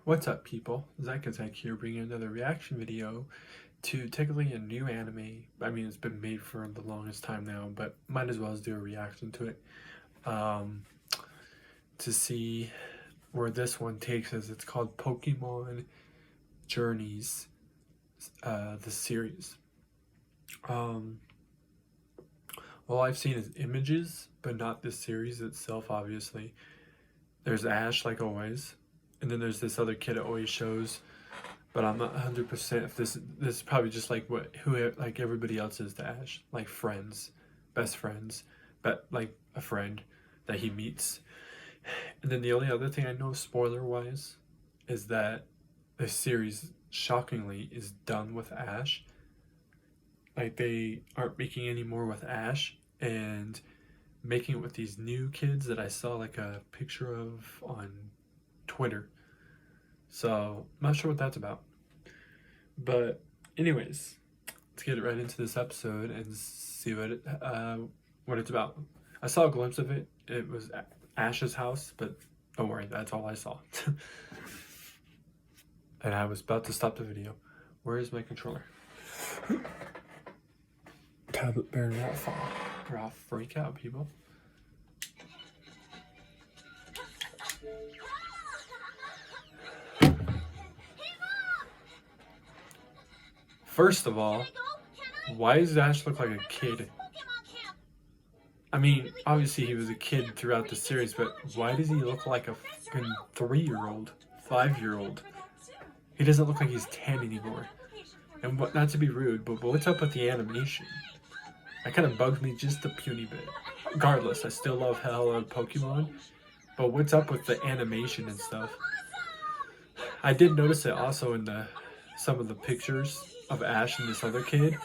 What's up, people? Zakazak here, bringing another reaction video to technically a new anime. I mean, it's been made for the longest time now, but might as well do a reaction to it to see where this one takes us. It's called Pokemon Journeys, the series. All I've seen is images, but not the series itself, obviously. There's Ash, like always. And then there's this other kid it always shows, but I'm not 100% if this is probably just like like everybody else is to Ash, like friends, best friends, but like a friend that he meets. And then the only other thing I know spoiler wise is that the series shockingly is done with Ash. Like they aren't making any more with Ash and making it with these new kids that I saw like a picture of on Twitter. So I'm not sure what that's about. But anyways, let's get right into this episode and see what it's about. I saw a glimpse of it. It was Ash's house, but don't worry, that's all I saw. And I was about to stop the video. Where is my controller? Tablet better not fall, or I'll freak out, people. First of all, why does Ash look like a kid? I mean, obviously he was a kid throughout the series, but why does he look like a fucking 3-year-old, 5-year-old? He doesn't look like he's 10 anymore. And what, not to be rude, but what's up with the animation? That kind of bugs me just a puny bit. Regardless, I still love hell of Pokemon, but what's up with the animation and stuff? I did notice it also in some of the pictures of Ash and this other kid,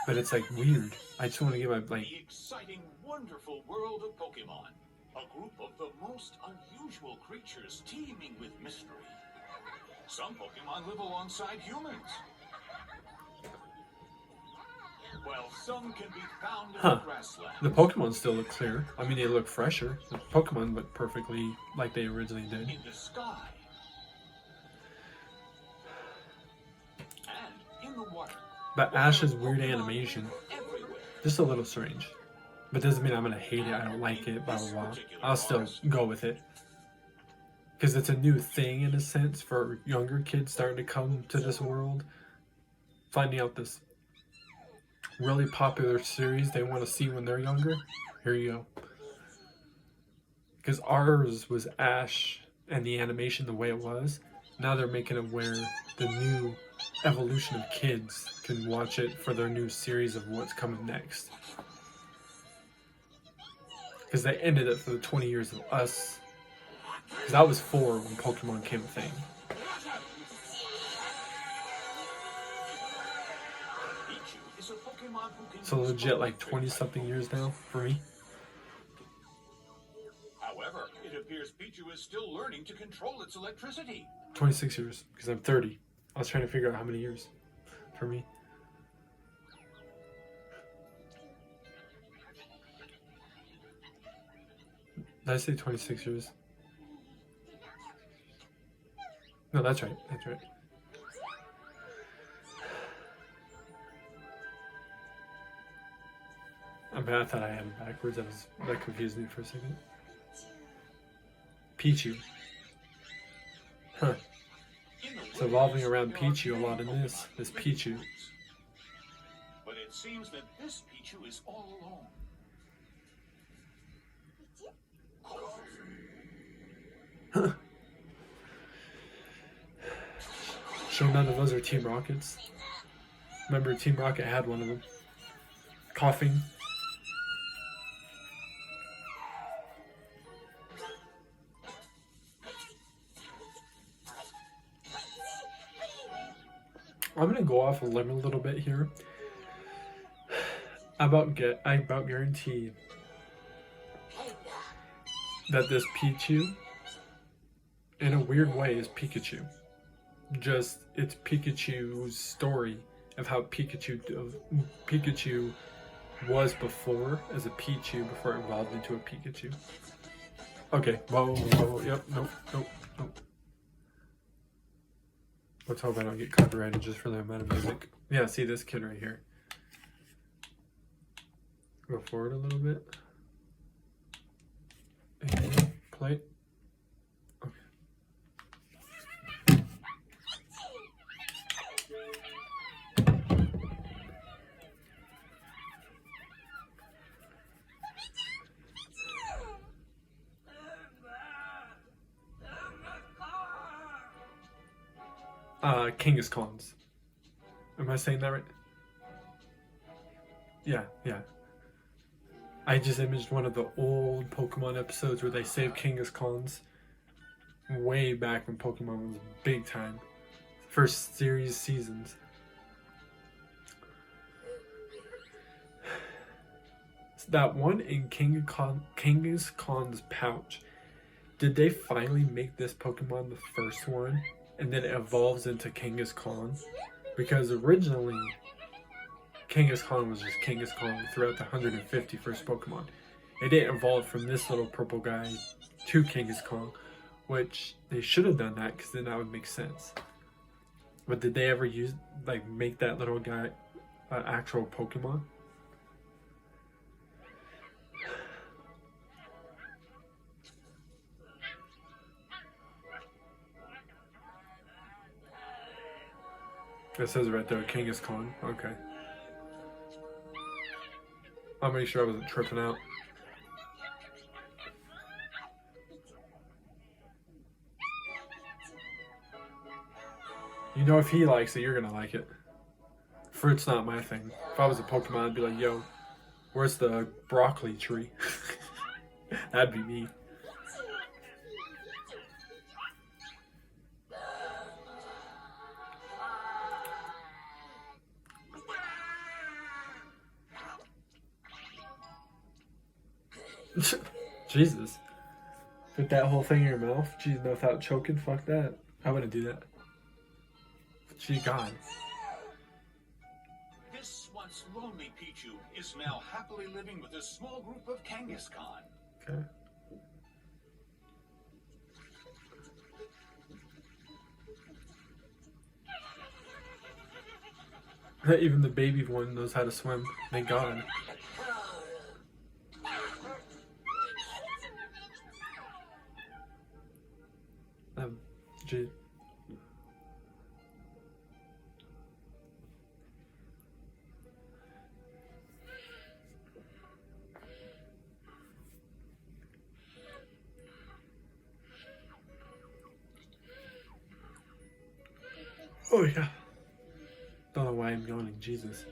but it's like weird. I just want to give my The exciting, wonderful world of Pokemon, a group of the most unusual creatures teeming with mystery. Some Pokemon live alongside humans, while some can be found in the grasslands. The Pokemon still look clear. I mean, they look fresher. The Pokemon look perfectly like they originally did. In the sky. In the water. But Ash's weird animation, just a little strange. But doesn't mean I'm gonna hate it, I don't like it, blah blah blah. I'll still go with it. Because it's a new thing in a sense for younger kids starting to come to this world. Finding out this really popular series they want to see when they're younger. Here you go. Because ours was Ash and the animation the way it was. Now they're making it where the new evolution of kids can watch it for their new series of what's coming next. Because they ended it for the 20 years of us. Because I was 4 when Pokemon came a thing. So legit like 20 something years now for me. However, it appears Pikachu is still learning to control its electricity. 26 years, because I'm 30. I was trying to figure out how many years for me. Did I say 26 years? No, that's right. That's right. I mean, I thought I had it backwards. That confused me for a second. Pichu. Huh. It's evolving around Pichu a lot in this Pichu. But it seems that this Pichu is all alone. So none of those are Team Rockets. Remember, Team Rocket had one of them. Coughing. I'm gonna go off a limb a little bit here. I about guarantee that this Pichu, in a weird way, is Pikachu. Just it's Pikachu's story of how Pikachu was before as a Pichu before it evolved into a Pikachu. Okay, whoa, yep, nope. Let's hope I don't get copyrighted just for the amount of music. Yeah, see this kid right here. Go forward a little bit. And play. Kangaskhan's. Am I saying that right? Yeah. I just imaged one of the old Pokemon episodes where they saved Kangaskhan's way back when Pokemon was big time. First series seasons. That one in Kangaskhan's pouch. Did they finally make this Pokemon the first one? And then it evolves into Kangaskhan? Because originally, Kangaskhan was just Kangaskhan throughout the 150 first Pokemon. It didn't evolve from this little purple guy to Kangaskhan, which they should have done that because then that would make sense. But did they ever make that little guy an actual Pokemon? It says right there, Kangaskhan. Okay. I'll make sure I wasn't tripping out. You know, if he likes it, you're gonna like it. Fruit's not my thing. If I was a Pokemon, I'd be like, yo, where's the broccoli tree? That'd be me. Jesus. Put that whole thing in your mouth? Jeez, without choking? Fuck that. I wouldn't do that. Gee, God. This once lonely Pichu is now happily living with a small group of Kangaskhan. Okay. Even the baby one knows how to swim. Thank God. Gee. Oh yeah. Don't know why I'm yawning. Jesus.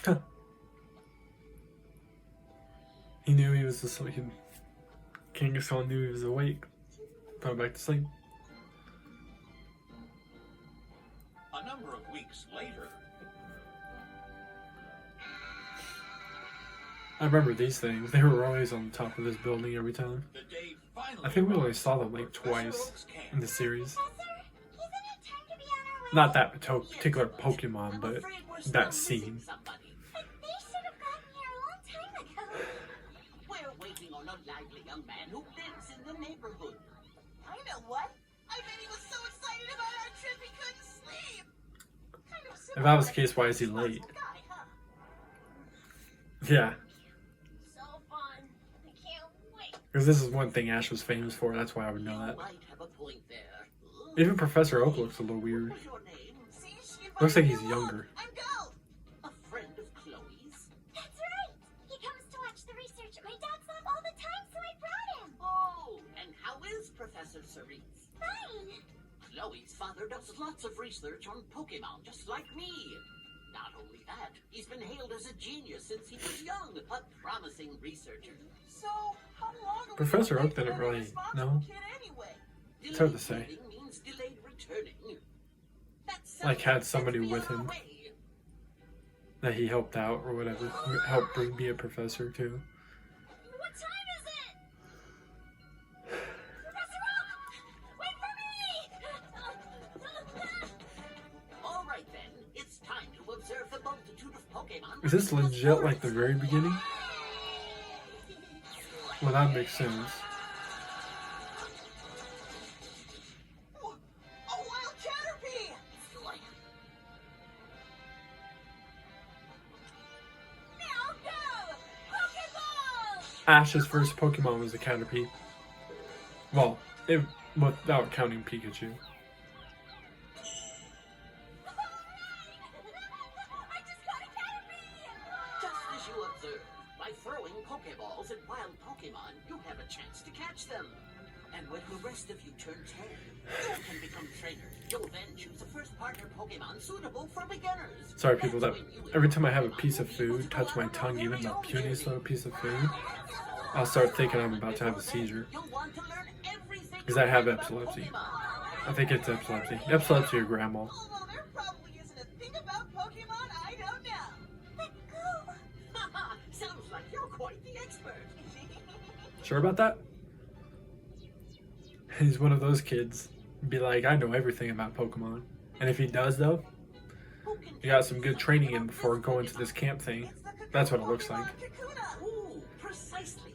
Huh. He knew he was asleep. Kangaskhan knew he was awake. Put him back to sleep. A number of weeks later, I remember these things. They were always on the top of this building every time. the day finally I think we only arrived saw them for like Professor twice Oak's camp. in the series. Isn't it time to be on our way? Not that particular Pokemon, but I'm afraid we're still that missing scene. somebody. But they should have gotten here a long time ago. We're waiting on a lively young man who lives in the neighborhood. I know what. I bet he was so excited about our trip he couldn't sleep. Kind of If that was the case, why is he late? guy, huh? Yeah, So fun. I can't wait. because this is one thing Ash was famous for. That's why I would know You that. might have a point there. Even Professor Oak looks a little weird. What was your name? See, she Looks like invited he's me along. younger. I'm Gold. A friend of Chloe's? That's right. He comes to watch the research at my dad's lab all the time, so I brought him. Oh, and how is Professor Cerise? Fine. Chloe's father does lots of research on Pokémon, just like me. Not only that, he's been hailed as a genius since he was young, a promising researcher. So, how long are we Professor gonna Oak wait didn't for a really responsible know. kid anyway? It's hard to Delayed say. leaving means delayed returning. That Like, sounds had somebody let's be with on our him. way. That he helped out or whatever. Helped bring be a professor too. What time is it? Professor Oak! Wait for me! All right then, it's time to observe the multitude of Pokémon Pokemon. Is this legit like the very beginning? Well, that makes sense. A wild Caterpie! Now go! Pokeball! Ash's first Pokemon was a Caterpie. Well, without counting Pikachu. I just got a Caterpie! Just as you observed, by throwing Pokeballs at wild Pokemon, you have a chance to catch them. And when the rest of you turn 10, you can become trainers. You'll then choose a first partner Pokemon suitable for beginners. Sorry, people, that every time I have a piece of food touch my tongue, even the puniest little piece of food, I'll start thinking I'm about to have a seizure. Because I have epilepsy. I think it's epilepsy. Epilepsy or grandma. Although there probably isn't a thing about Pokemon I don't know. But go! Sounds like you're quite the expert. Sure about that? He's one of those kids. Be like, I know everything about Pokemon. And if he does, though, he got some good training in before going to this camp thing. That's what it looks like. Ooh, precisely.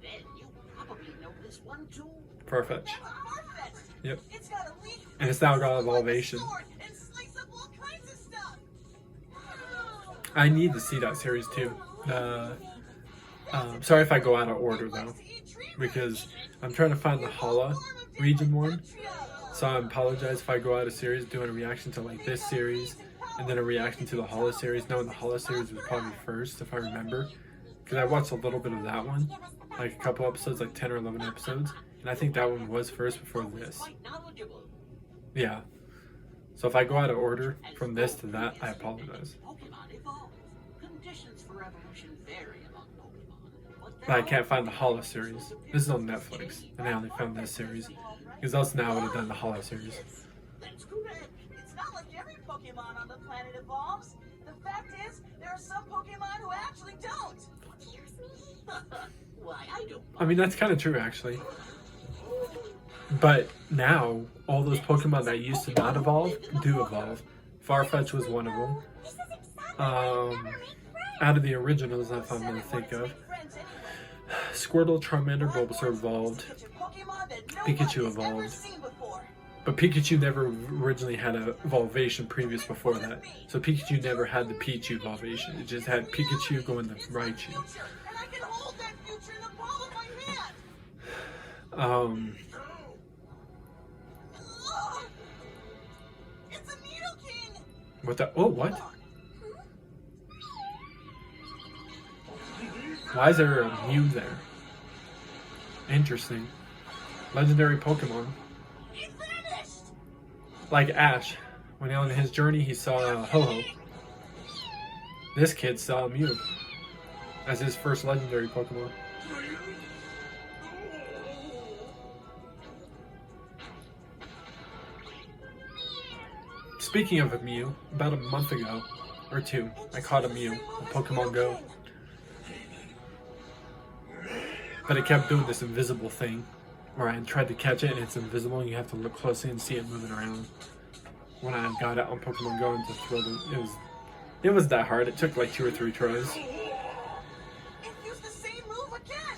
Then you probably know this one too. Farfetch. Yep. It's got a leaf. And it's now got Evolvation. And slice up all kinds of stuff. I need to see that series too. Sorry if I go out of order though, because I'm trying to find the Hala region one. So I apologize if I go out of series doing a reaction to like this series and then a reaction to the Hala series, knowing the Hala series was probably first if I remember. Because I watched a little bit of that one, like a couple episodes, like 10 or 11 episodes, and I think that one was first before this. Yeah. So if I go out of order from this to that, I apologize. But I can't find the Hala series. This is on Netflix, and I only found this series. Because else now I would have done the Hala series. That's correct. It's not like every Pokemon on the planet evolves. The fact is, there are some Pokemon who actually don't. Excuse me? Why, I don't. I mean, that's kind of true, actually. But now, all those Pokemon that used to not evolve, do evolve. Farfetch was one of them. This is exactly why we never make friends. Out of the originals, if I'm going to think of, Squirtle, Charmander, Bulbasaur evolved. Pikachu evolved. But Pikachu never originally had a evolvation previous before that. So Pikachu never had the Pichu evolvation. It just had Pikachu going to Raichu. And I can hold that future in the palm of my hand. It's a Nidoking. What the? Oh, what? Why is there a Mew there? Interesting. Legendary Pokemon. It vanished. Like Ash. When on his journey he saw Ho-Oh. This kid saw Mew as his first legendary Pokemon. Speaking of a Mew, about a month ago, or two, I caught a Mew in Pokemon Go. But it kept doing this invisible thing, where I tried to catch it and it's invisible and you have to look closely and see it moving around. When I got it on Pokemon Go and just throw it, it was that hard. It took like 2 or 3 tries. It used the same move again.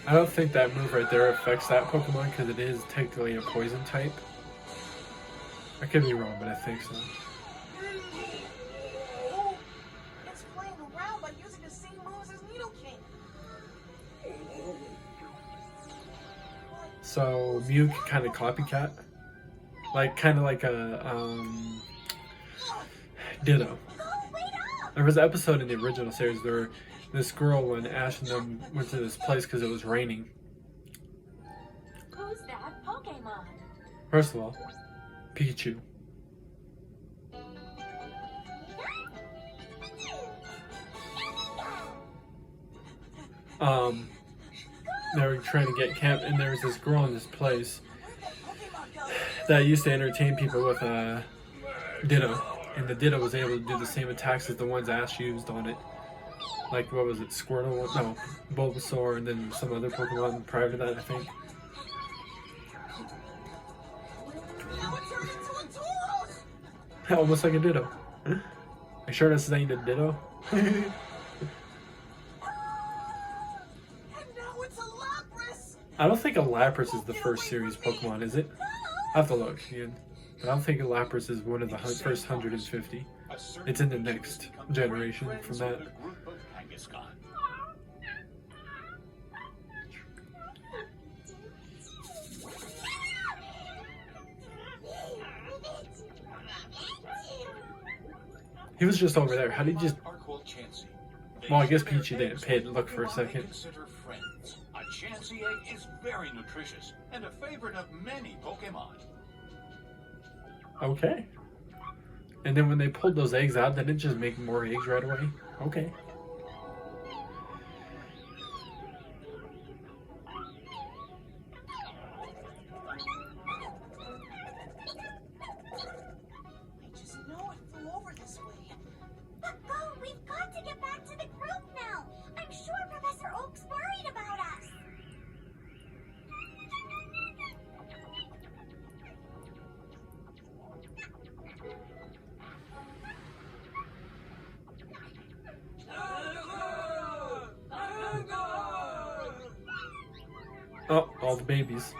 I don't think that move right there affects that Pokemon because it is technically a poison type. I could be wrong, but I think so. It's playing around by using the same moves as Nidoking. So Mew can kind of copycat, kind of like a Ditto. There was an episode in the original series where this girl and Ash and them went to this place because it was raining. Who's that Pokemon? First of all, Pikachu. They were trying to get camp, and there was this girl in this place that used to entertain people with a Ditto, and the Ditto was able to do the same attacks as the ones Ash used on it. Like, what was it, Squirtle? No, Bulbasaur, and then some other Pokemon prior to that, I think. Now it turned into a Tauros. Almost like a Ditto. I sure this ain't a Ditto? And now it's a Lapras. I don't think a Lapras is the first series Pokemon, is it? I have to look again. But I don't think a Lapras is one of the first 150. It's in the next generation from that. He was just over there. How did he just... Well, I guess Pichu didn't pay to look for a second. A Chansey egg is very nutritious and a favorite of many Pokemon. Okay. And then when they pulled those eggs out, didn't it just make more eggs right away? Okay. I just know it flew over this way. But go, we've got to get back to the group now. I'm sure Professor Oak's worried about us. Oh, all the babies.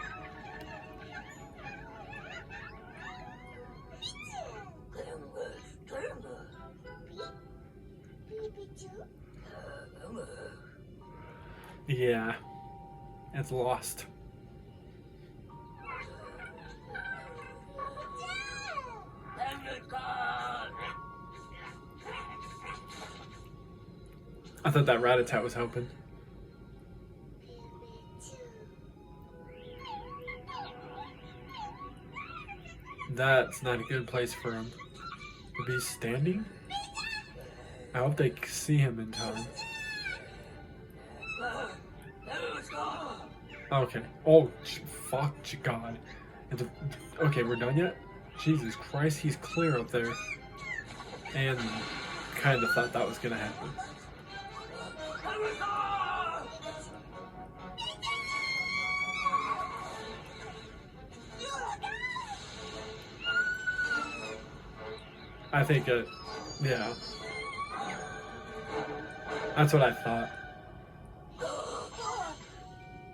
Yeah. It's lost. I thought that Rattata was helping. That's not a good place for him to be standing. I hope they see him in time. Okay. Oh, fuck, God. Okay, we're done yet? Jesus Christ, he's clear up there. And kind of thought that was gonna happen. I think yeah. That's what I thought.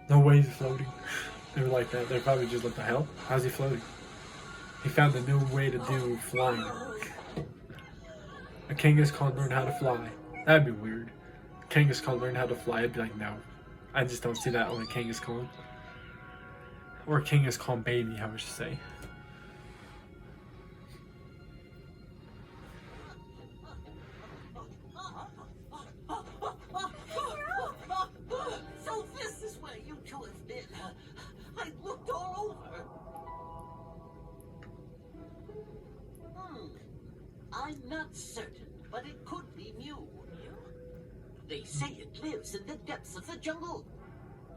No way he's floating. They were like that. They're probably just, what the hell? How's he floating? He found a new way to do flying. A Kangaskhan learned how to fly. That'd be weird. Kangaskhan learned how to fly. I'd be like, no. I just don't see that on a Kangaskhan. Or a Kangaskhan baby, I would say. So this is where you two have been. I looked all over. I'm not certain, but it could be Mew. They say it lives in the depths of the jungle.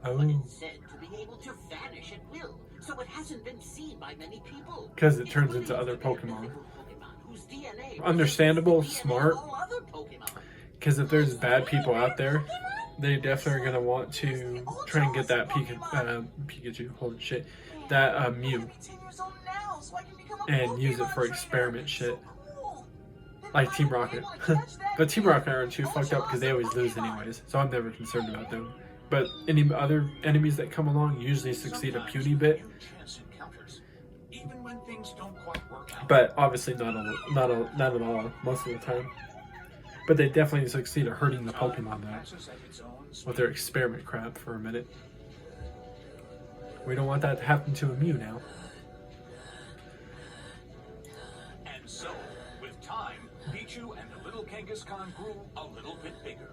Oh. But it's said to be able to vanish at will, so it hasn't been seen by many people. Because it It's turns believed into other to be a Pokemon. mythical Pokemon whose DNA Understandable, resembles the DNA smart. of all other Pokemon. Because if there's bad people out there, they definitely are going to want to try and get that Pikachu, holy shit, that Mew, and use it for experiment shit. Like Team Rocket. But Team Rocket aren't too fucked up because they always lose anyways, so I'm never concerned about them. But any other enemies that come along usually succeed a puny bit. Even when things don't quite work out. But obviously not at all, most of the time. But they definitely succeed at hurting the Pokemon though, with their experiment crap for a minute. We don't want that to happen to a Mew now. And so, with time, Pichu and the little Kangaskhan grew a little bit bigger.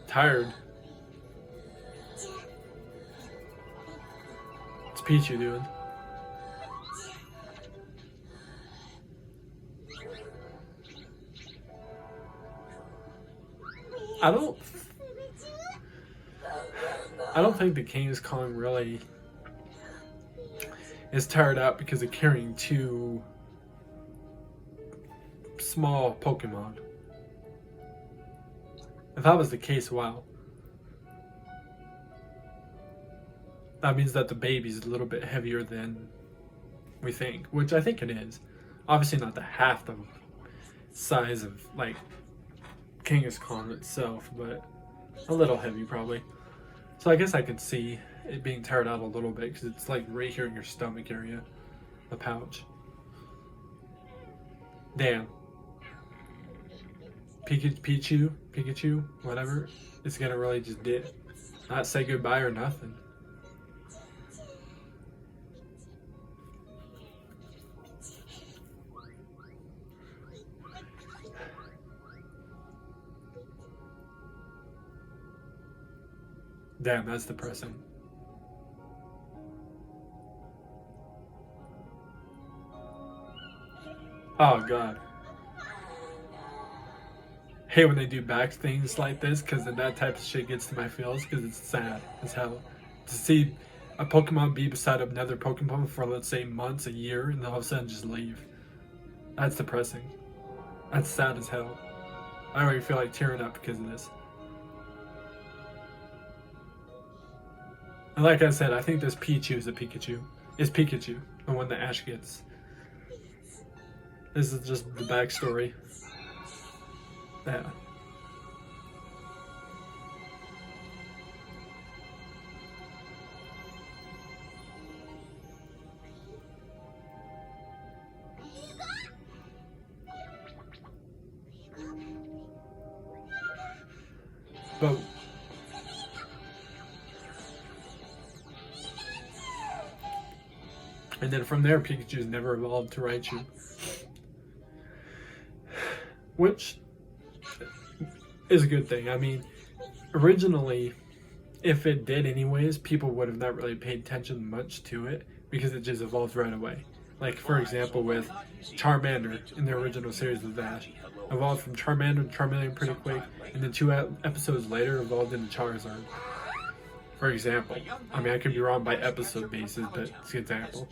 Tired. What's Pichu doing? I don't think the Kangaskhan really is tired out because of carrying two small Pokemon. If that was the case, wow. That means that the baby's a little bit heavier than we think, which I think it is. Obviously not the half the size of like Kangaskhan itself, but a little heavy probably. So I guess I could see it being tired out a little bit because it's like right here in your stomach area, the pouch. Damn. Pikachu, whatever, it's gonna really just not say goodbye or nothing. Damn, that's depressing. Oh god. Hate when they do back things like this, because then that type of shit gets to my feels, because it's sad as hell. To see a Pokemon be beside another Pokemon for, let's say, months, a year, and then all of a sudden just leave. That's depressing. That's sad as hell. I already feel like tearing up because of this. And like I said, I think this Pichu is a Pikachu. It's Pikachu, the one that Ash gets. This is just the backstory. Yeah. But and then from there, Pikachu's never evolved to Raichu, which is a good thing. I mean, originally, if it did anyways, people would have not really paid attention much to it because it just evolved right away. Like, for example, with Charmander in the original series with Ash, evolved from Charmander to Charmeleon pretty quick, and then 2 episodes later evolved into Charizard. For example, I mean, I could be wrong by episode basis, but it's an example.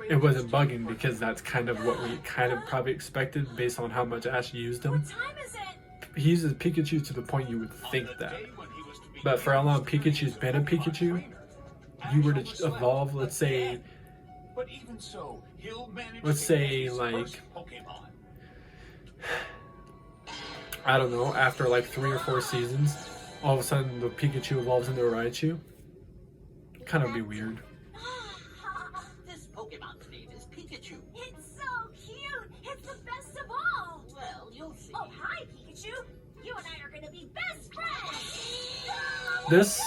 It wasn't bugging because that's kind of what we kind of probably expected based on how much Ash used him. He uses Pikachu to the point you would think that. But for how long Pikachu's been a Pikachu, you were to evolve, let's say, like, I don't know, after like 3 or 4 seasons, all of a sudden the Pikachu evolves into a Raichu. Kind of be weird. This Pokemon's name is Pikachu. It's so cute. It's the best of all. Well, you'll see. Oh, hi, Pikachu. You and I are going to be best friends. This,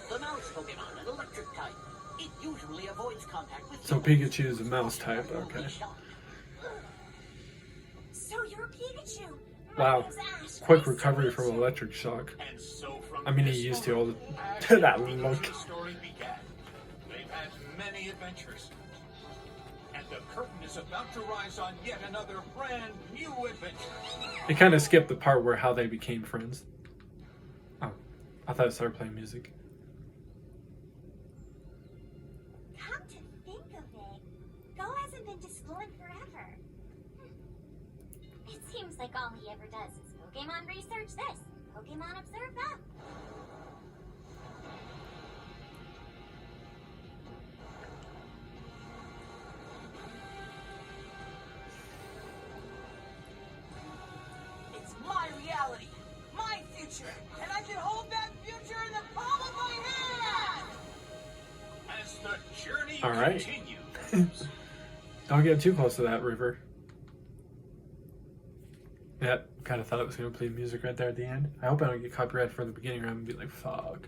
The mouse Pokemon, an electric type. It usually avoids contact with so humans. Pikachu is a mouse type, okay. So you're Pikachu. Wow, quick recovery from electric shock. I mean, he used to all the that look. Story began. They've had many adventures, and the curtain is about to rise on yet another brand new adventure. It kind of skipped the part where how they became friends. Oh, I thought it started playing music. Come to think of it, Go hasn't been to school in forever. It seems like all he ever does is Pokemon research this, Pokemon observe that. It's my reality, my future, and I can hold that future in the palm of my hand! As the journey All right. continues. Don't get too close to that river. Yep, kind of thought it was going to play music right there at the end. I hope I don't get copyrighted for the beginning. I'm going to be like, fuck.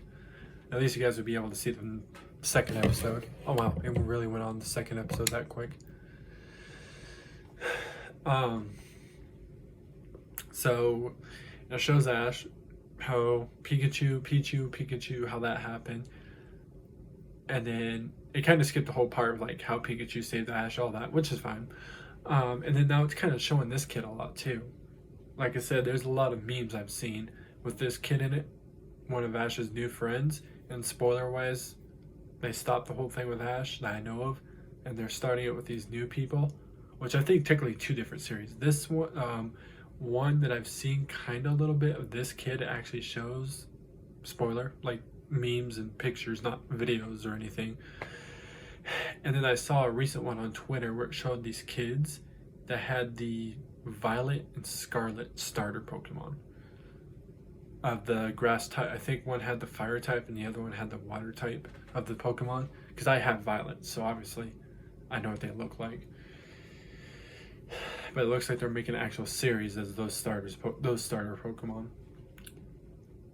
At least you guys would be able to see the second episode. Oh wow, it really went on the second episode that quick. So it shows Ash how Pikachu, how that happened. And then it kind of skipped the whole part of like how Pikachu saved Ash, all that, which is fine. And then now it's kind of showing this kid a lot too. Like I said, there's a lot of memes I've seen with this kid in it, one of Ash's new friends. And spoiler wise, they stopped the whole thing with Ash that I know of, and they're starting it with these new people, which I think technically 2 different series. This one, one that I've seen kind of a little bit of this kid actually shows, spoiler, like memes and pictures, not videos or anything. And then I saw a recent one on Twitter where it showed these kids that had the Violet and Scarlet starter Pokemon. Of the grass type. I think one had the fire type and the other one had the water type of the Pokemon. Because I have Violet, so obviously I know what they look like. But it looks like they're making an actual series as those starter Pokemon.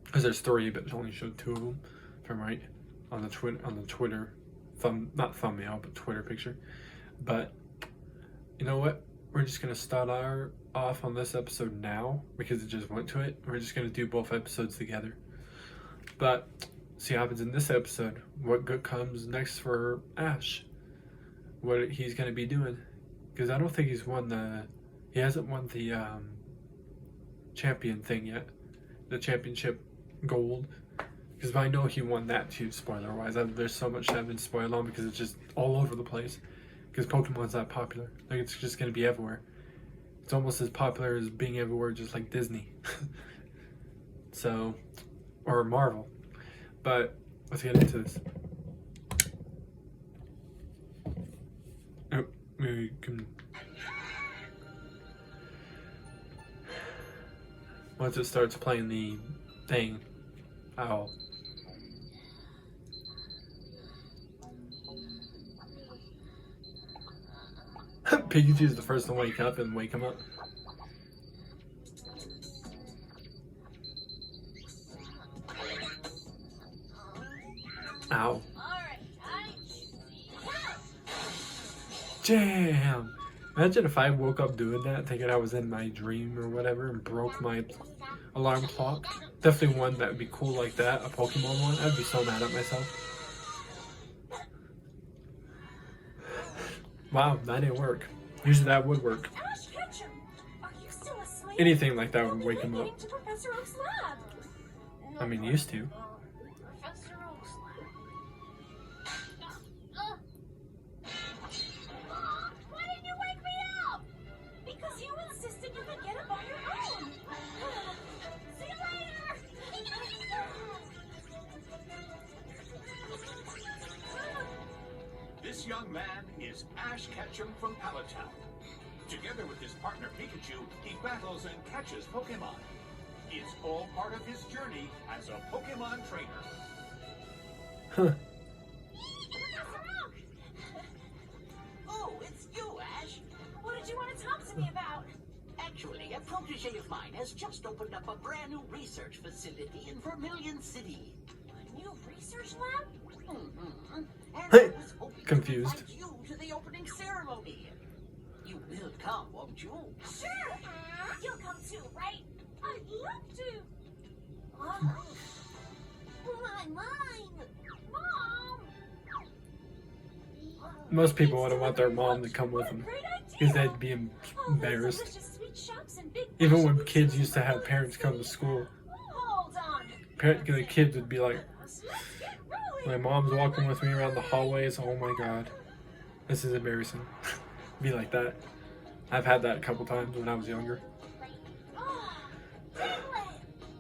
Because there's 3, but it only showed 2 of them, if I'm right, on the Twitter not thumbnail, but Twitter picture. But you know what? We're just gonna start off on this episode now because it just went to it. We're just gonna do both episodes together. But see what happens in this episode. What good comes next for Ash? What he's gonna be doing? Because I don't think he hasn't won the champion thing yet, the championship gold. Because I know he won that too, spoiler wise. There's so much that I've been spoiled on because it's just all over the place. Because Pokemon's that popular. Like, it's just going to be everywhere. It's almost as popular as being everywhere, just like Disney. So, or Marvel. But let's get into this. Oh, we can. Once it starts playing the thing, ow. Pikachu's the first to wake up and wake him up. Ow. Damn! Imagine if I woke up doing that, thinking I was in my dream or whatever, and broke my alarm clock. Definitely one that would be cool like that, a Pokemon one. I'd be so mad at myself. Wow, that didn't work. Usually that would work. Ash Ketchum, are you still asleep? Anything like that would wake him We're up. heading to Professor Oak's lab. I mean, used to. Professor Oak's lab. Why didn't you wake me up? Because you insisted you could get up on your own. See you later. This young man is Ash Ketchum from Palatown. Together with his partner Pikachu, he battles and catches Pokemon. It's all part of his journey as a Pokemon trainer. Huh. Professor Oak! Oh, it's you, Ash. What did you want to talk to me about? Actually, a protege of mine has just opened up a brand new research facility in Vermilion City. A new research lab? Mm-hmm. And Hey, I was hoping confused. to invite you to the opening ceremony. You will come, won't you? Sure! You'll come too, right? I'd love to! My mind! Mom! Most people wouldn't want their mom to come with them Great because idea! they'd be Oh, embarrassed. delicious sweet shops and big Even when fashion kids boutiques used to have and parents come to school, Hold on! the kids would be like, Let's get rolling! my mom's walking with me around the hallways. Oh my god, this is embarrassing. Be like that. I've had that a couple times when I was younger.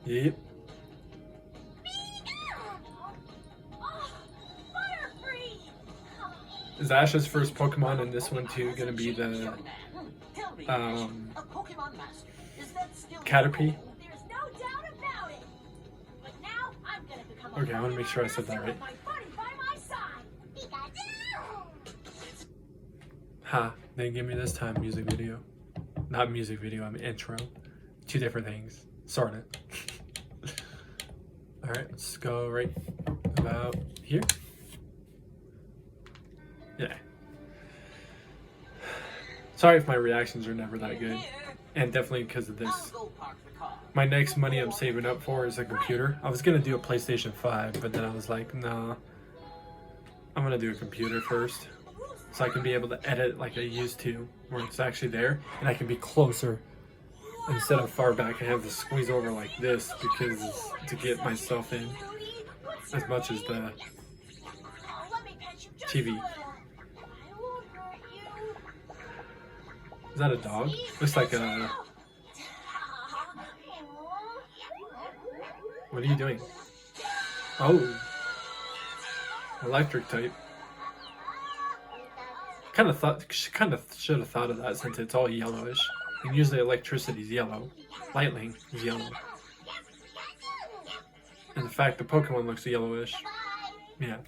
Yep. Is Ash's first Pokemon in this one too gonna be the Tell me, a Pokemon master. Is that still Caterpie? There's no doubt about it. But now I'm gonna become a Okay, I wanna make sure I said that Pokemon right. master with my buddy by my side. Pikachu! Ha, they give me this time music video. Not music video, I mean intro. Two different things. Sorta. Alright, let's go right about here. Yeah. Sorry if my reactions are never that good. And definitely because of I'll this. go park the car. My next money I'm saving up for is a computer. I was gonna do a PlayStation 5, but then I was like, nah. I'm gonna do a computer first. So I can be able to edit like I used to, where it's actually there, and I can be closer. Instead of far back, I have to squeeze over like this because to get myself in as much as the TV. Is that a dog? Looks like a... What are you doing? Oh. Electric type. Kind of should have thought of that since it's all yellowish. And usually electricity is yellow. Lightning is yellow. And the fact the Pokemon looks yellowish. Yeah.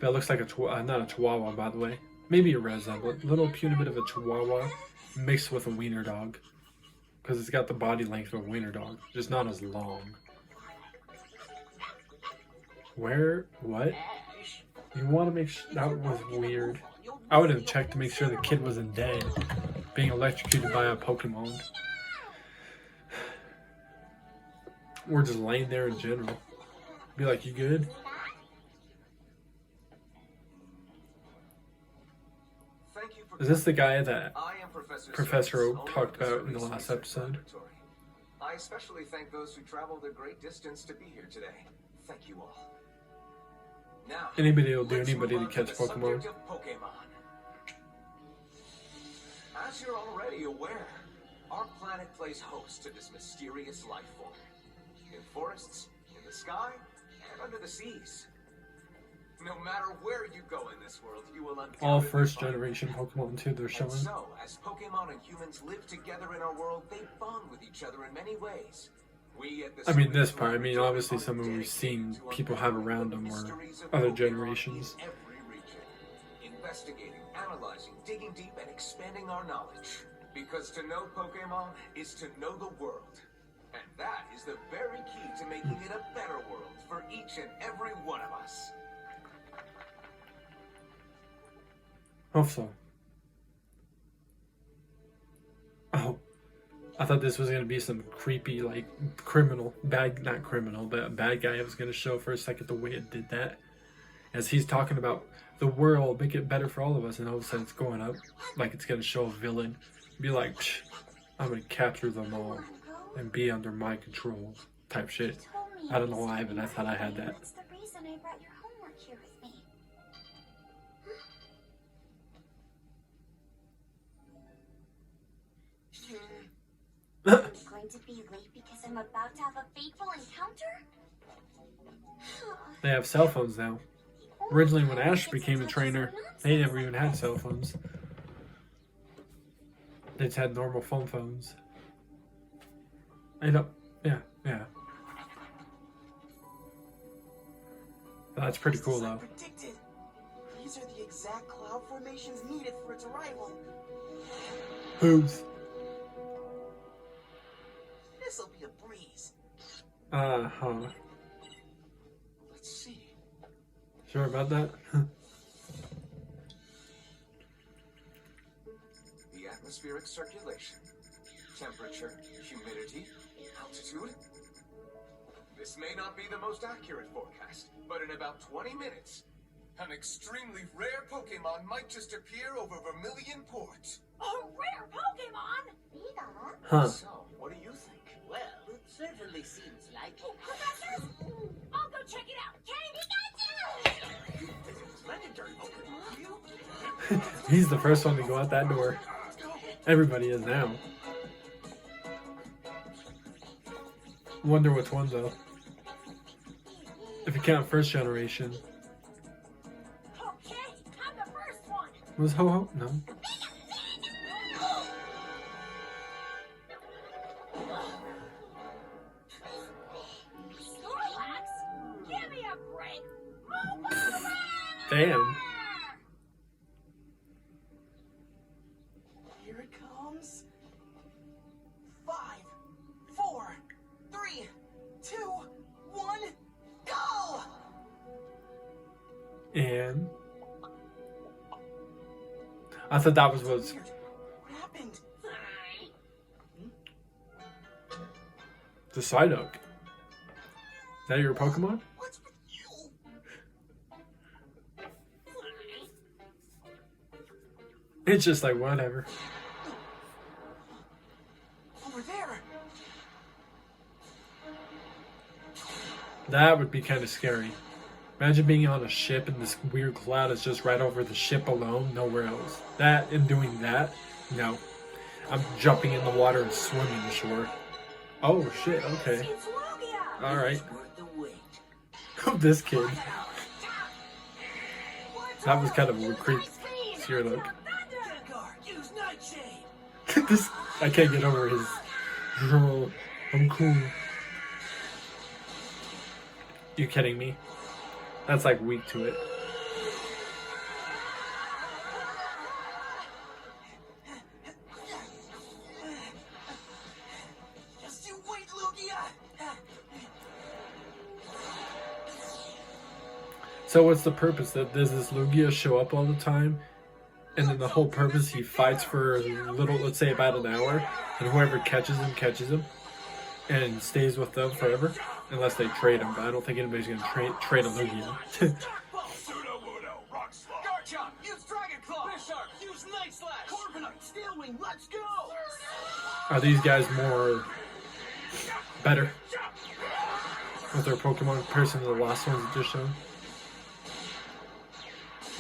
That looks like a not a Chihuahua, by the way. Maybe a resemblance. A little puny bit of a Chihuahua mixed with a wiener dog. Because it's got the body length of a wiener dog. Just not as long. Where? What? You want to make sure? That was weird. I would have checked to make sure the kid wasn't dead. Being electrocuted by a Pokemon. Or just laying there in general. Be like, you good? Is this the guy that Professor Oak talked about in the last episode? I especially thank those who traveled a great distance to be here today. Thank you all. Now, anybody will do anybody to catch Pokemon. As you're already aware, our planet plays host to this mysterious life form. In forests, in the sky, and under the seas. No matter where you go in this world, you will undoubtedly all first generation Pokemon too, they're showing. And so, as Pokemon and humans live together in our world, they bond with each other in many ways. I mean, this part, I mean, obviously some of we've seen people have around them were other generations. Investigating, analyzing, digging deep, and expanding our knowledge. Because to know Pokemon is to know the world. And that is the very key to making it a better world for each and every one of us. Hope so. Oh. I thought this was going to be some creepy, like, not criminal, but a bad guy I was going to show for a second the way it did that. As he's talking about the world, make it better for all of us, and all of a sudden it's going up, like it's going to show a villain. Be like, psh, I'm going to capture them all and be under my control, type shit. I don't know why, but I thought I had that. That's the reason I brought your homework here with me. I'm going to be late because I'm about to have a fateful encounter? They have cell phones now. Originally, when Ash became a trainer, they never even had cell phones. They just had normal phones. I know. Yeah. That's pretty cool, though. Predicted. These are the exact cloud formations needed for its arrival. Who's? This'll be a breeze. Uh-huh. Let's see. Sure about that? The atmospheric circulation, temperature, humidity, altitude. This may not be the most accurate forecast, but in about 20 minutes, an extremely rare Pokemon might just appear over Vermilion Port. A rare Pokemon? Huh. So, what do you think? Well, it certainly seems like it. Professors? I'll go check it out, okay? Pikachu! This is legendary Pokemon. He's the first one to go out that door. Everybody is now. Wonder which one, though. If you count first generation. Okay, I'm the first one. Was Ho-Ho? No. Snorlax? Give me a break. Move over! Damn. Here it comes. 5, 4, 3, 2, 1, go! And I thought that was What happened? the Psyduck. Is that your Pokemon? What's with you? It's just like whatever. Over there. That would be kind of scary. Imagine being on a ship and this weird cloud is just right over the ship alone, nowhere else. That and doing that? No. I'm jumping in the water and swimming ashore. Oh shit, okay. It's Lugia! Alright. Worth the wait. This kid. What? That was kind of a creep. Here, look. Use Nightshade. This, I can't get over his. Oh, I'm cool. You kidding me? That's like weak to it. Just you wait, Lugia. So what's the purpose? That does this Lugia show up all the time? And then the whole purpose, he fights for a little, let's say about an hour, and whoever catches him, and stays with them forever, unless they trade him. But I don't think anybody's gonna trade a Lugia. Garchomp, use Dragon Claw. Bisharp, use Night Slash. Corviknight, Steel Wing, let's go. Are these guys more better with their Pokemon in comparison to the last ones that just shown?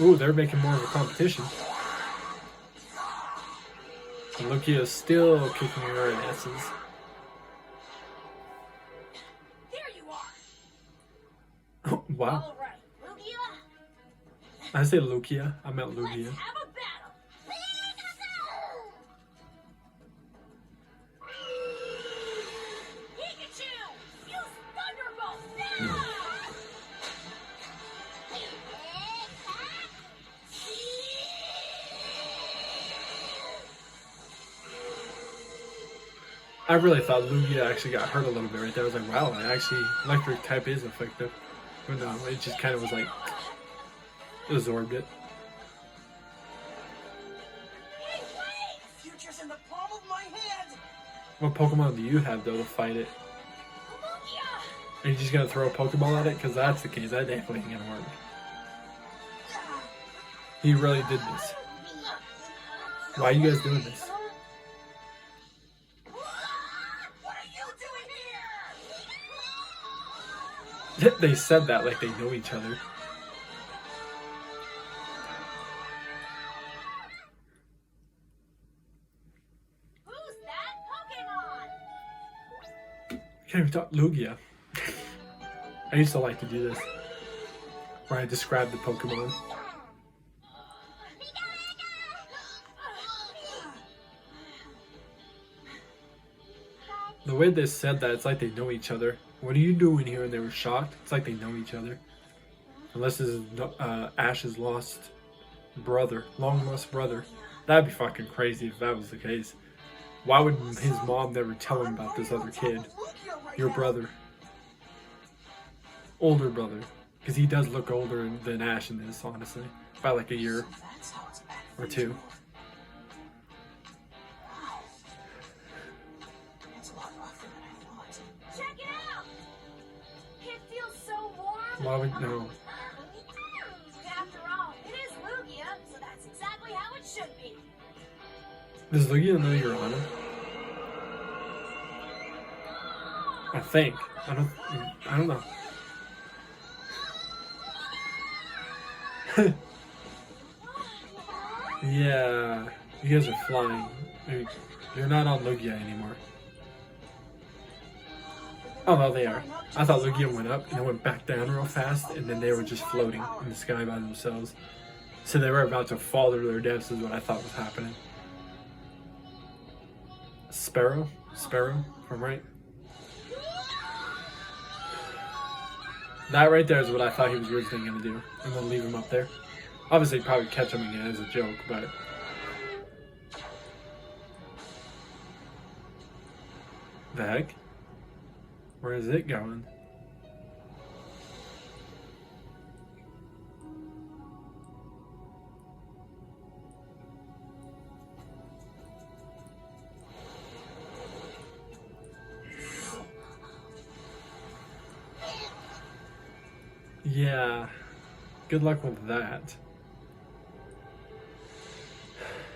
Ooh, they're making more of a competition. And Lugia is still kicking our asses. There you are. Wow. All right, Lugia. I say Lugia. I meant Lugia. Let's have a battle. Pikachu, use Thunderbolt now. I really thought Lugia actually got hurt a little bit right there. I was like, wow, actually, electric type is effective. But no, it just kind of was like, absorbed it. Hey, wait! Future's in the palm of my hand. What Pokemon do you have, though, to fight it? Lugia. Are you just going to throw a Pokeball at it? Because that's the case. That definitely ain't going to work. He really did this. Why are you guys doing this? What are you doing here? They said that like they know each other. Who's that Pokemon? Can't even talk Lugia. I used to like to do this, where I describe the Pokemon. The way they said that, it's like they know each other. What are you doing here? And they were shocked. It's like they know each other. Unless this is Ash's lost brother, long lost brother. That'd be fucking crazy if that was the case. Why would his mom never tell him about this other kid? Your brother. Older brother. Because he does look older than Ash in this, honestly. By like a year or two. Check it out. It feels so warm. Why would no? After all, it is Lugia, so that's exactly how it should be. Does Lugia know you're on him? I think. I don't know. Yeah, you guys are flying. You're not on Lugia anymore. Oh no, they are. I thought Lugia went up and it went back down real fast, and then they were just floating in the sky by themselves. So they were about to fall to their deaths, is what I thought was happening. Sparrow, if I'm right. That right there is what I thought he was originally going to do, and then leave him up there. Obviously, he'd probably catch him again as a joke, but... The heck? Where is it going? Yeah, good luck with that.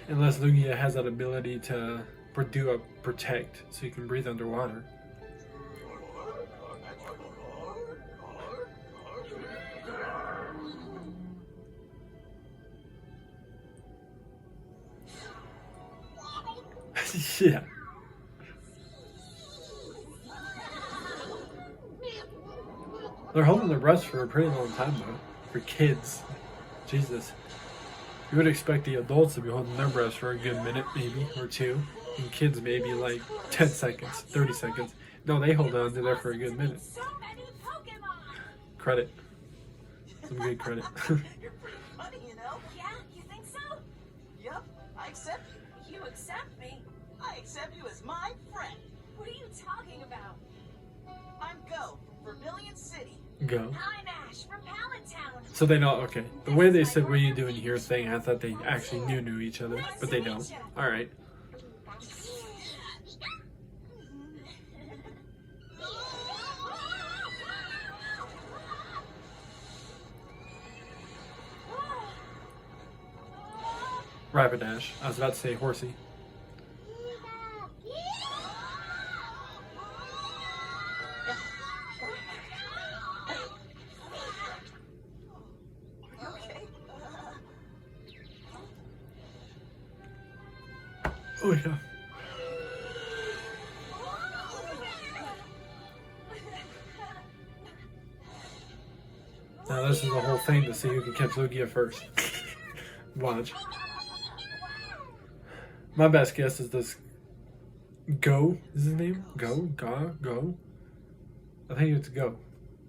Unless Lugia has that ability to do a protect, so you can breathe underwater. Yeah. They're holding their breath for a pretty long time, though. For kids. Jesus. You would expect the adults to be holding their breaths for a good minute, maybe, or two. And kids maybe like 10 seconds, 30 seconds. No, they hold on to there for a good minute. So many Pokemon. Credit. Some good credit. You're pretty funny, you know? Yeah, you think so? Yep, I accept you. You accept me? I accept you as my friend. What are you talking about? I'm Go from Vermilion City. Go. I'm Ash from Palantown. So they know, okay. The way they said, what are you doing here thing, I thought they actually knew each other, but they don't. Alright. Rapidash. I was about to say horsey. Okay. Oh yeah. Now this is the whole thing to see who can catch Lugia first. Watch. My best guess is this Go is his name? Go? I think it's Go.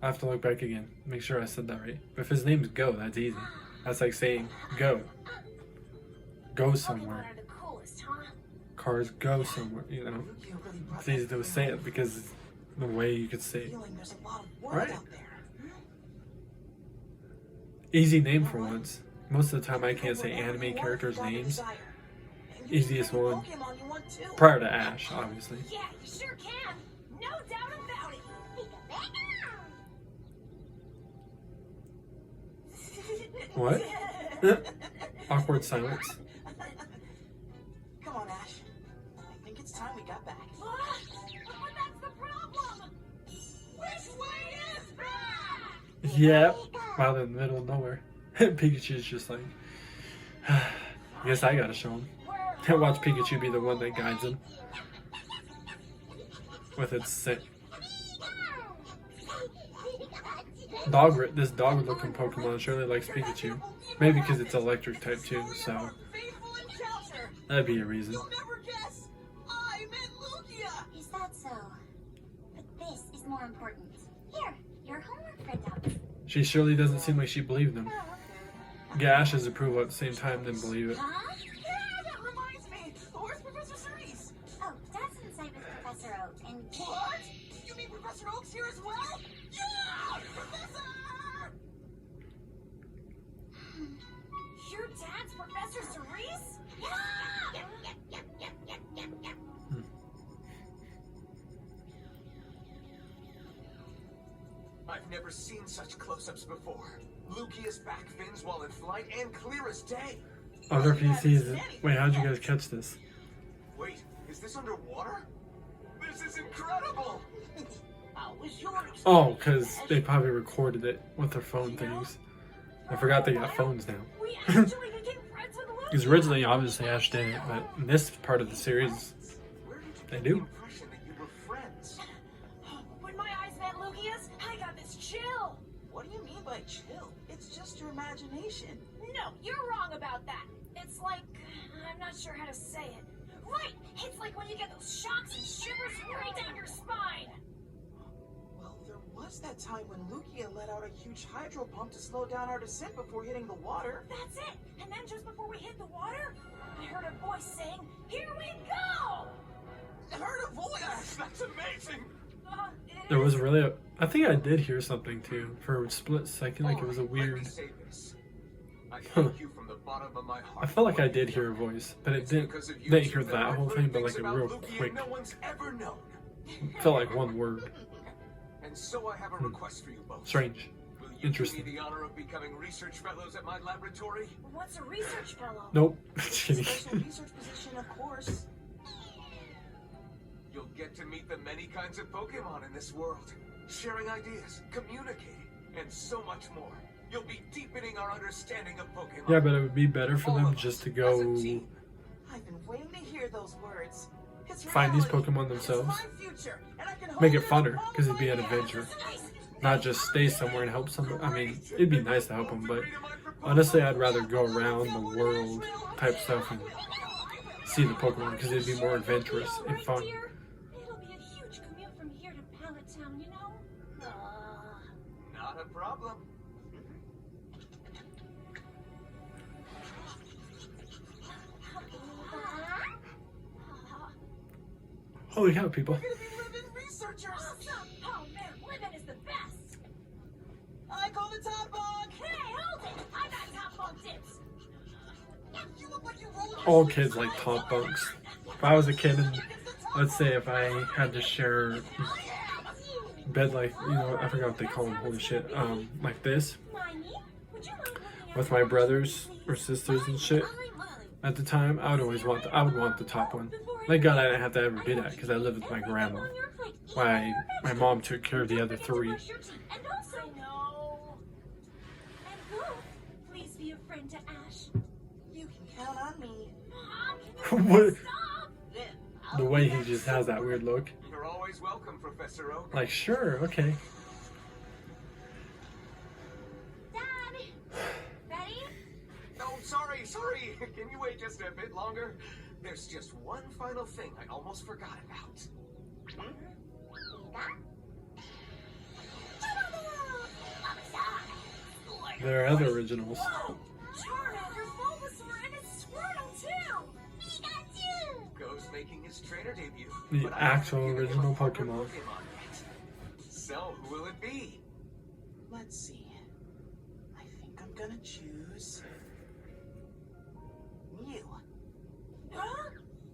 I have to look back again. Make sure I said that right. But if his name's Go, that's easy. That's like saying go. Go somewhere. Pokemon are the coolest, huh? Cars go somewhere, you know. It's easy to say it because it's the way you could say it. Feeling there's a lot of work Right. out there. Easy name for once. Most of the time I can't say anime characters' names. Easiest one. Prior to Ash, obviously. Yeah, you sure can. No doubt about it. What? Awkward silence. Come on, Ash. I think it's time we got back. What? But that's the problem. Which way is back? Yep. Out in the middle of nowhere. Pikachu's just like, I guess I gotta show him. I watch Pikachu be the one that guides him. With its scent. This dog-looking Pokemon surely likes Pikachu. Maybe because it's electric type too, so that'd be a reason. You'll never guess. I met Lugia. Is that so? But this is more important. Here, your homework printouts. She surely doesn't seem like she believed him. Get Ash's approval at the same time, then believe it. Huh? Yeah, that reminds me. Where's Professor Cerise? Oh, that's inside with Professor Oak, and What? You mean Professor Oak's here as well? Yeah! Professor! Your dad's Professor Cerise? I've never seen such close-ups before. Lugia's back fins while in flight and clear as day. I wonder if he sees it. Wait, how'd you guys catch this? Wait, is this underwater? This is incredible! How was your experience? Oh, because they probably recorded it with their phone things. I forgot they got phones now. We actually became friends with Lugia. Because originally, obviously, Ash didn't, but in this part of the series, Where did you they get do. the impression that you were friends? When my eyes met Lugia's, I got this chill. What do you mean by chill? It's just your imagination. No, you're wrong about that. It's like, I'm not sure how to say it. Right, it's like when you get those shocks and shivers right down your spine. Well, there was that time when Lugia let out a huge hydro pump to slow down our descent before hitting the water. That's it. And then just before we hit the water, I heard a voice saying, "Here we go!" I heard a voice! That's amazing! There was really a... I think I did hear something, too. For a split second, like it was a Let me weird... say this. I thank you from the bottom of my heart. I felt like I did hear a voice, but it It's didn't... because of you Didn't two hear that I've whole learned thing, but things like a about real Lugia quick... no one's ever known. Felt like one word. And so I have a request for you both. Strange. Will you Interesting. do me the honor of becoming research fellows at my laboratory? What's a research fellow? Nope. Just kidding. Special research position, of course. You'll get to meet the many kinds of Pokemon in this world, sharing ideas, communicating, and so much more. You'll be deepening our understanding of Pokemon. Yeah, but it would be better for All them of just to us, go... as a team. I've been waiting to hear those words. It's Find these reality. Pokemon It's themselves. my future, and I can hold Make it in the funner, palm because of it'd be my an hand. adventure. Not just stay somewhere and help somebody. I mean, it'd be nice to help them, but Honestly, I'd rather go around the world type stuff and see the Pokemon because it'd be more adventurous and fun. It'll be a huge commute from here to Pallet Town, you know? Not a problem. Holy cow, people. We're gonna be living researchers. Awesome! Oh man, living is the best! I call the top bug. Hey, hold it! I got top bunk tips! You look like you rolled. All kids like top bunks. If I was a kid and let's say if I had to share bed like, you know, I forgot what they call them, holy shit, like this Miney, would you mind looking with my brothers or sisters and shit. At the time, I would always want the top one. Thank God I didn't have to ever do that because I lived with my grandma. My mom took care of the other three. And also, no. And who? Please be a friend to Ash. You can count on me. Mom, What? stop! Then The way he just has that weird look. You're always welcome, Professor Oak. Like, sure, okay. Dad! Ready? Oh, sorry. Can you wait just a bit longer? There's just one final thing I almost forgot about. There are other originals. Charmander, Bulbasaur, and it's Squirtle too! Pikachu! Go's making his trainer debut. The but I actual haven't figured original out what Pokemon. yet. So, who will it be? Let's see. I think I'm gonna choose Mew. Huh?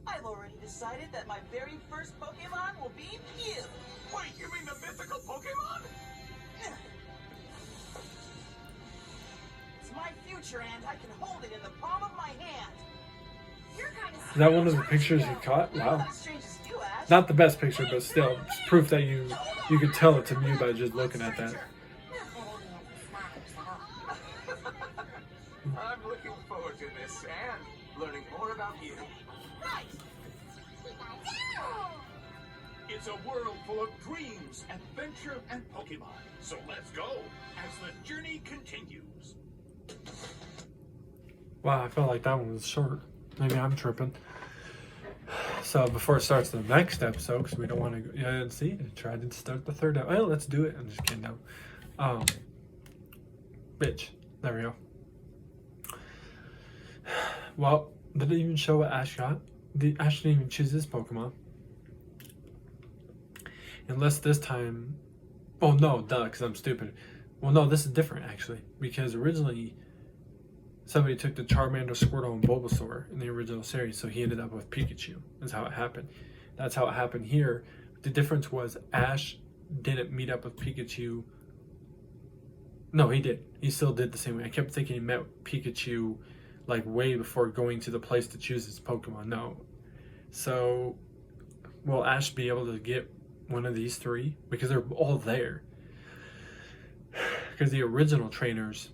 I've already decided that my very first Pokemon will be Mew. Wait, you mean the mythical Pokemon? It's my future, and I can hold it in the palm of my hand. You're kind of Is that one of the pictures you caught? Wow. Not as strange as you, Ash. Not the best picture, but still, it's proof that you could tell it's a Mew by just looking at that. I'm looking forward to this and learning more about you. Right. It's a world full of dreams, adventure, and Pokemon. So let's go as the journey continues. Wow, I felt like that one was short. Maybe I'm tripping. So before it starts the next episode, because we don't want to, yeah, see, I tried to start the third episode. Well, let's do it. I'm just kidding. No. Bitch. There we go. Well, did it even show what Ash got? Ash didn't even choose his Pokemon. Unless this time... Oh, no, duh, because I'm stupid. Well, no, this is different, actually. Because originally, somebody took the Charmander, Squirtle, and Bulbasaur in the original series, so he ended up with Pikachu. That's how it happened. That's how it happened here. The difference was Ash didn't meet up with Pikachu. No, he did. He still did the same way. I kept thinking he met Pikachu like way before going to the place to choose his Pokemon. No. So, will Ash be able to get one of these three? Because they're all there. Because the original trainers,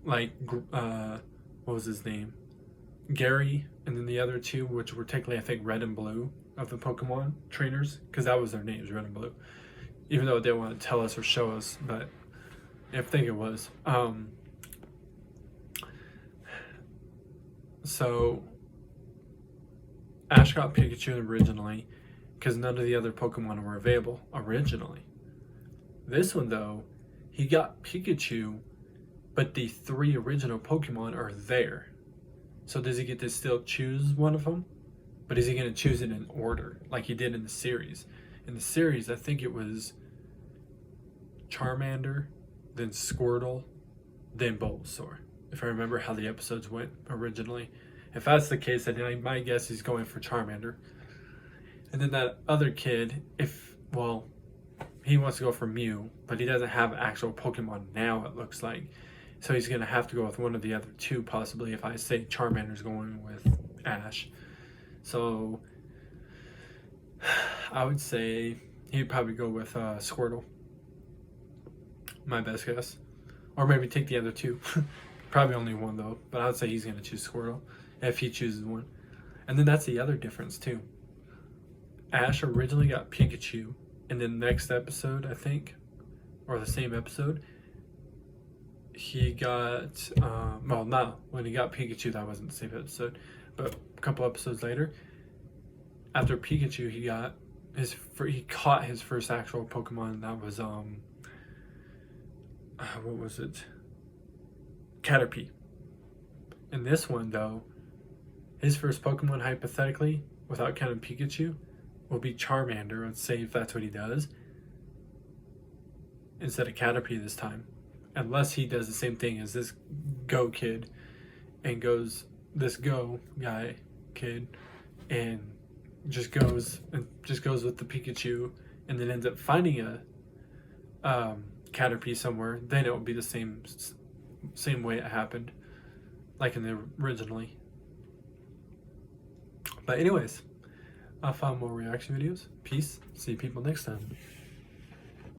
like, what was his name? Gary, and then the other two, which were technically, I think, Red and Blue of the Pokemon trainers, because that was their names, Red and Blue. Even though they didn't want to tell us or show us, but I think it was. So, Ash got Pikachu originally, because none of the other Pokemon were available originally. This one, though, he got Pikachu, but the three original Pokemon are there. So does he get to still choose one of them? But is he going to choose it in order, like he did in the series? In the series, I think it was Charmander, then Squirtle, then Bulbasaur. If I remember how the episodes went originally. If that's the case, then my guess is going for Charmander. And then that other kid, he wants to go for Mew, but he doesn't have actual Pokemon now, it looks like. So he's going to have to go with one of the other two, possibly, if I say Charmander's going with Ash. So I would say he'd probably go with Squirtle. My best guess. Or maybe take the other two. Probably only one, though. But I would say he's going to choose Squirtle if he chooses one. And then that's the other difference, too. Ash originally got Pikachu. And then next episode, I think, or the same episode, he got well, no, when he got Pikachu, that wasn't the same episode, but a couple episodes later, after Pikachu, he caught his first actual Pokemon. That was what was it? Caterpie. In this one, though, his first Pokemon, hypothetically, without counting Pikachu, will be Charmander. Let's say if that's what he does, instead of Caterpie this time. Unless he does the same thing as this Go kid, and goes this Go guy kid, and just goes with the Pikachu, and then ends up finding a Caterpie somewhere. Then it will be the same way it happened, like in the originally. But anyways, I'll find more reaction videos. Peace. See people next time.